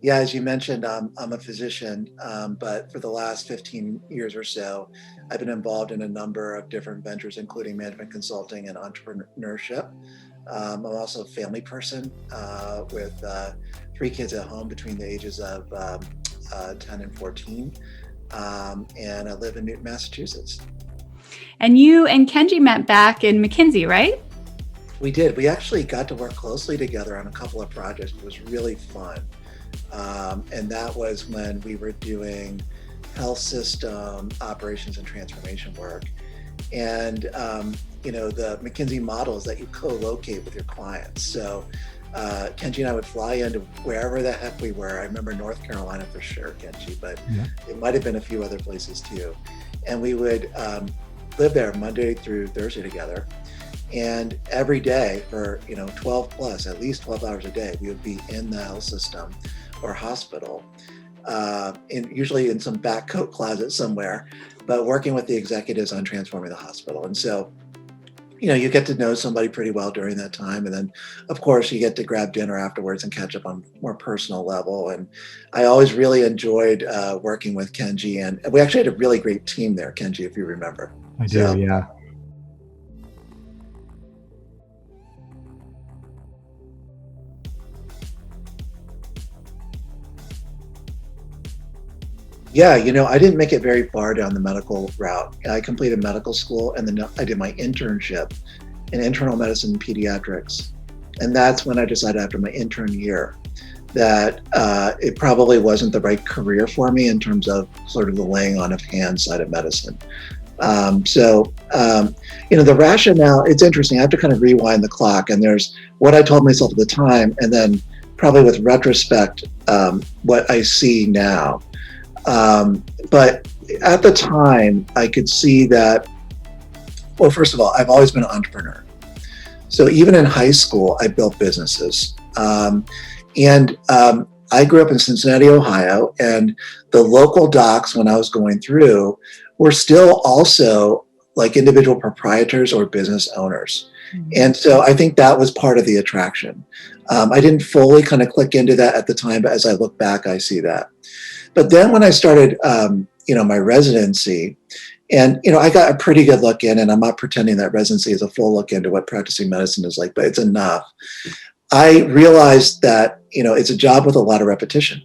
Yeah, as you mentioned, I'm a physician, but for the last 15 years or so, I've been involved in a number of different ventures, including management consulting and entrepreneurship. I'm also a family person with three kids at home between the ages of 10 and 14. And I live in Newton, Massachusetts. And you and Kenji met back in McKinsey, right? We did. We actually got to work closely together on a couple of projects. It was really fun. And that was when we were doing health system operations and transformation work. And, the McKinsey model is that you co-locate with your clients. So Kenji and I would fly into wherever the heck we were. I remember North Carolina for sure, Kenji, but Yeah. it might have been a few other places too. And we would live there Monday through Thursday together. And every day for 12 plus, at least 12 hours a day, we would be in the health system or hospital, usually in some back coat closet somewhere, but working with the executives on transforming the hospital. And so, you get to know somebody pretty well during that time. And then, of course, you get to grab dinner afterwards and catch up on more personal level. And I always really enjoyed working with Kenji. And we actually had a really great team there, Kenji, if you remember. I do, yeah. Yeah, I didn't make it very far down the medical route. I completed medical school and then I did my internship in internal medicine and pediatrics. And that's when I decided after my intern year that it probably wasn't the right career for me in terms of sort of the laying on of hands side of medicine. The rationale, it's interesting. I have to kind of rewind the clock, and there's what I told myself at the time, and then probably with retrospect, what I see now. But at the time, I could see that, well, first of all, I've always been an entrepreneur. So even in high school, I built businesses. I grew up in Cincinnati, Ohio, and the local docs, when I was going through, were still also like individual proprietors or business owners. Mm-hmm. And so I think that was part of the attraction. I didn't fully kind of click into that at the time, but as I look back, I see that. But then when I started, my residency, and, I got a pretty good look in, and I'm not pretending that residency is a full look into what practicing medicine is like, but it's enough. I realized that, it's a job with a lot of repetition.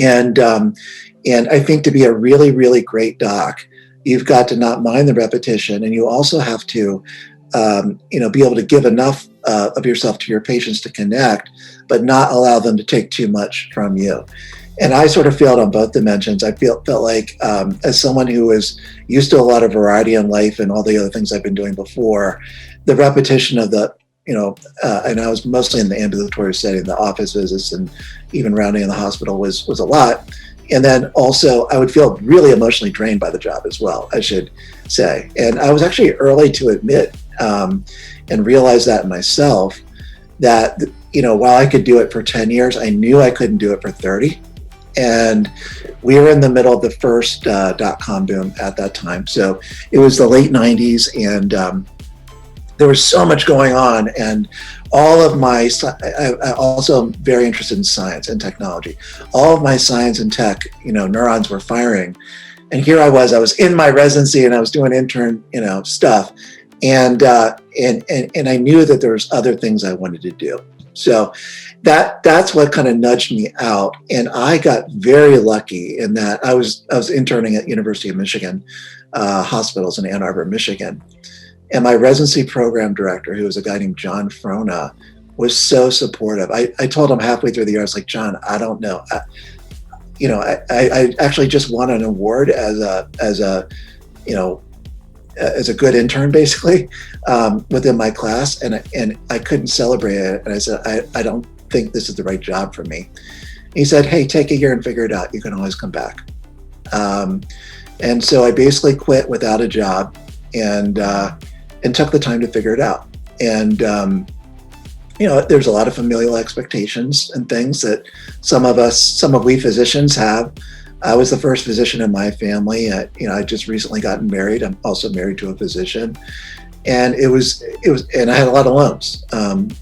And I think to be a really, really great doc, you've got to not mind the repetition, and you also have to, be able to give enough of yourself to your patients to connect, but not allow them to take too much from you. And I sort of failed on both dimensions. I felt like as someone who was used to a lot of variety in life and all the other things I've been doing before, the repetition of the, and I was mostly in the ambulatory setting, the office visits and even rounding in the hospital was a lot. And then also I would feel really emotionally drained by the job as well, I should say. And I was actually early to admit and realize that in myself, that, while I could do it for 10 years, I knew I couldn't do it for 30. And we were in the middle of the first dot-com boom at that time. So it was the late 90s, and there was so much going on. And all of I also am very interested in science and technology. All of my science and tech, neurons were firing. And here I was in my residency, and I was doing intern, stuff. And I knew that there was other things I wanted to do. So that's what kind of nudged me out. And I got very lucky in that I was interning at University of Michigan hospitals in Ann Arbor, Michigan. And my residency program director, who was a guy named John Frona, was so supportive. I told him halfway through the year, I was like, John, I don't know. I actually just won an award as a good intern, basically, within my class, and I couldn't celebrate it. And I said, I don't think this is the right job for me. He said, hey, take a year and figure it out. You can always come back. And so I basically quit without a job and took the time to figure it out. And there's a lot of familial expectations and things that some of we physicians have. I was the first physician in my family. I just recently gotten married. I'm also married to a physician, and it was, and I had a lot of loans,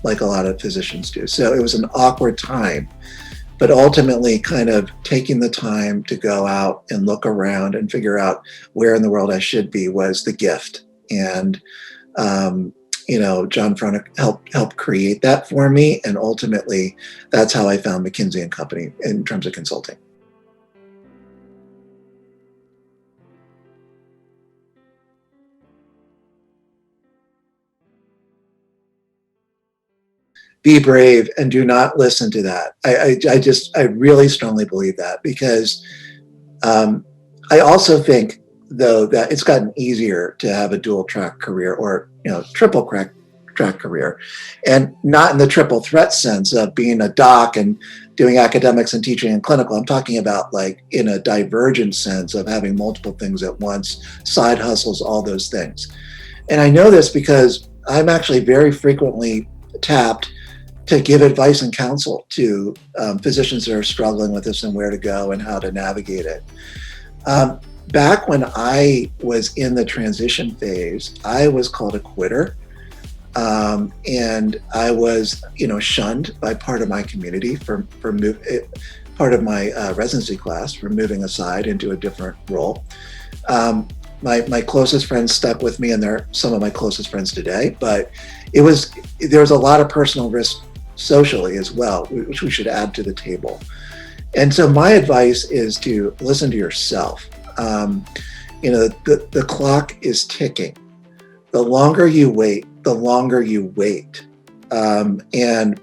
like a lot of physicians do. So it was an awkward time. but ultimately kind of taking the time to go out and look around and figure out where in the world I should be was the gift. And John Fronek helped create that for me, and ultimately that's how I found McKinsey and Company in terms of consulting. Be brave and do not listen to that. I really strongly believe that, because I also think, though, that it's gotten easier to have a dual track career, or triple track career, and not in the triple threat sense of being a doc and doing academics and teaching and clinical. I'm talking about like in a divergent sense of having multiple things at once, side hustles, all those things. And I know this because I'm actually very frequently tapped to give advice and counsel to physicians that are struggling with this and where to go and how to navigate it. Back when I was in the transition phase, I was called a quitter. And I was, shunned by part of my community for part of my residency class for moving aside into a different role. My closest friends stuck with me, and they're some of my closest friends today. But there was a lot of personal risk socially as well, which we should add to the table. And so my advice is to listen to yourself. The clock is ticking. The longer you wait, the longer you wait. And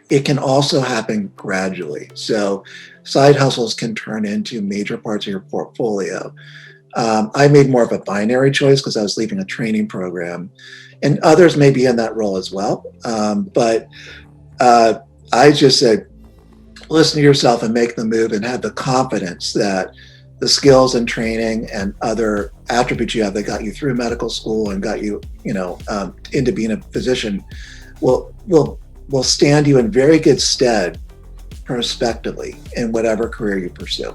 it can also happen gradually. So side hustles can turn into major parts of your portfolio. I made more of a binary choice because I was leaving a training program, and others may be in that role as well. But I just said, listen to yourself and make the move, and have the confidence that the skills and training and other attributes you have that got you through medical school and got you, into being a physician will stand you in very good stead prospectively in whatever career you pursue.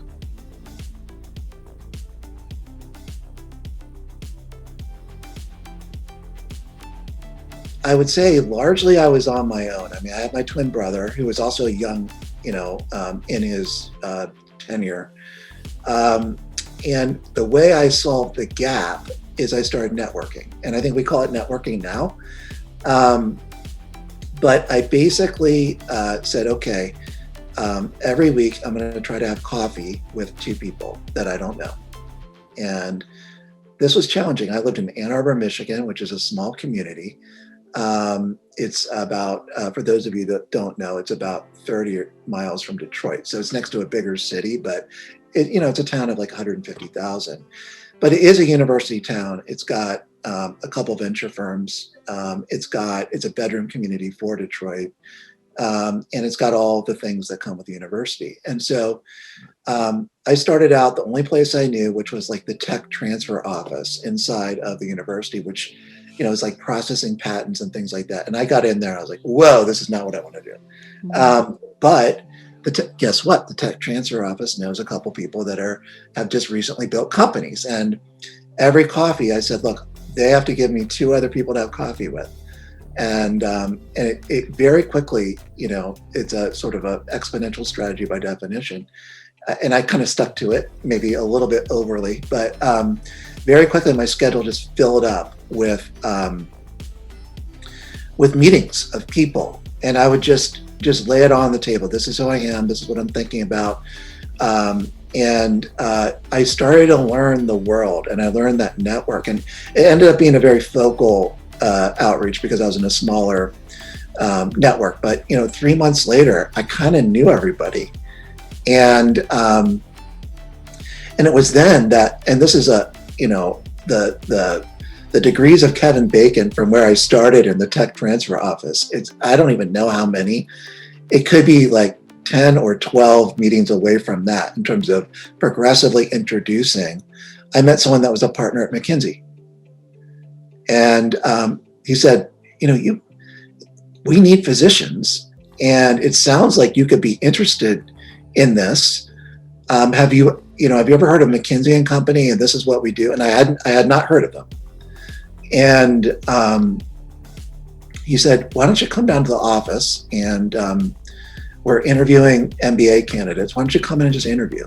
I would say largely I was on my own. I mean, I had my twin brother, who was also young, in his tenure. And the way I solved the gap is I started networking. And I think we call it networking now. But I basically said, okay, every week I'm going to try to have coffee with two people that I don't know. And this was challenging. I lived in Ann Arbor, Michigan, which is a small community. It's about, for those of you that don't know, it's about 30 miles from Detroit. So it's next to a bigger city, but it's a town of like 150,000. But it is a university town. It's got a couple venture firms. It's a bedroom community for Detroit. And it's got all the things that come with the university. And so I started out the only place I knew, which was like the tech transfer office inside of the university, which it's like processing patents and things like that. And I got in there, I was like, whoa, this is not what I want to do. Mm-hmm. But guess what? The tech transfer office knows a couple people that have just recently built companies. And every coffee, I said, look, they have to give me two other people to have coffee with. And it very quickly, it's a sort of an exponential strategy by definition. And I kind of stuck to it, maybe a little bit overly, but very quickly my schedule just filled up with meetings of people, and I would just lay it on the table. This is who I am. This is what I'm thinking about. And I started to learn the world, and I learned that network, and it ended up being a very focal outreach because I was in a smaller network. But 3 months later, I kind of knew everybody, and it was then that, and this is the degrees of Kevin Bacon from where I started in the tech transfer office. I don't even know how many. It could be like 10 or 12 meetings away from that in terms of progressively introducing. I met someone that was a partner at McKinsey. And he said, we need physicians, and it sounds like you could be interested in this. Have you ever heard of McKinsey and Company? And this is what we do. And I had not heard of them. And he said, why don't you come down to the office, and we're interviewing MBA candidates. Why don't you come in and just interview?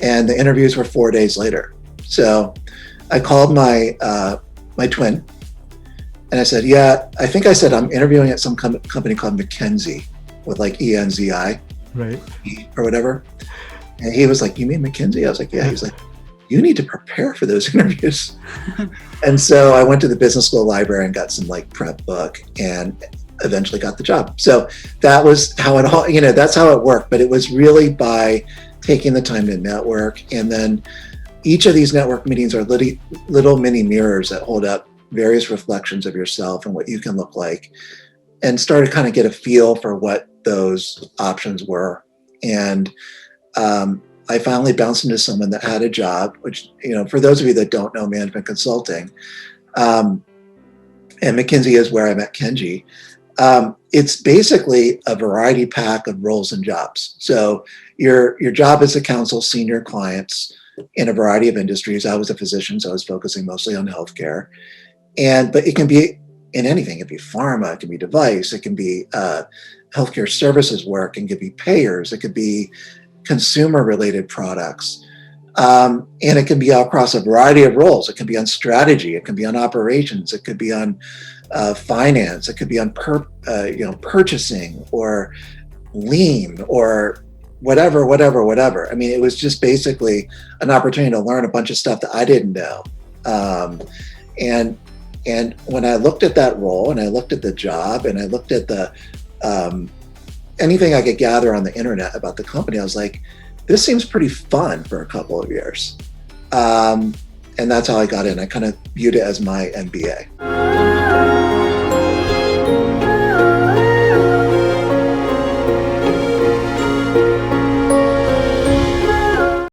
And the interviews were 4 days later. So I called my twin, and I said, yeah, I think I said I'm interviewing at some company called McKinsey, with like ENZI, right, or whatever. And he was like, you mean McKinsey? I was like, yeah. He's like, you need to prepare for those interviews. And so I went to the business school library and got some like prep book, and eventually got the job. So that was how it all, that's how it worked. But it was really by taking the time to network. And then each of these network meetings are little mini mirrors that hold up various reflections of yourself and what you can look like, and start to kind of get a feel for what those options were. And I finally bounced into someone that had a job, which, for those of you that don't know management consulting, and McKinsey is where I met Kenji. It's basically a variety pack of roles and jobs. So your job is to counsel senior clients in a variety of industries. I was a physician, so I was focusing mostly on healthcare. But it can be in anything. It can be pharma, it can be device, it can be healthcare services work, it could be payers, it could be consumer related products. And it can be across a variety of roles. It can be on strategy, it can be on operations, it could be on finance, it could be on purchasing or lean or whatever. I mean, it was just basically an opportunity to learn a bunch of stuff that I didn't know. And when I looked at that role, and I looked at the job, and I looked at the anything I could gather on the internet about the company, I was like, this seems pretty fun for a couple of years. And that's how I got in. I kind of viewed it as my MBA.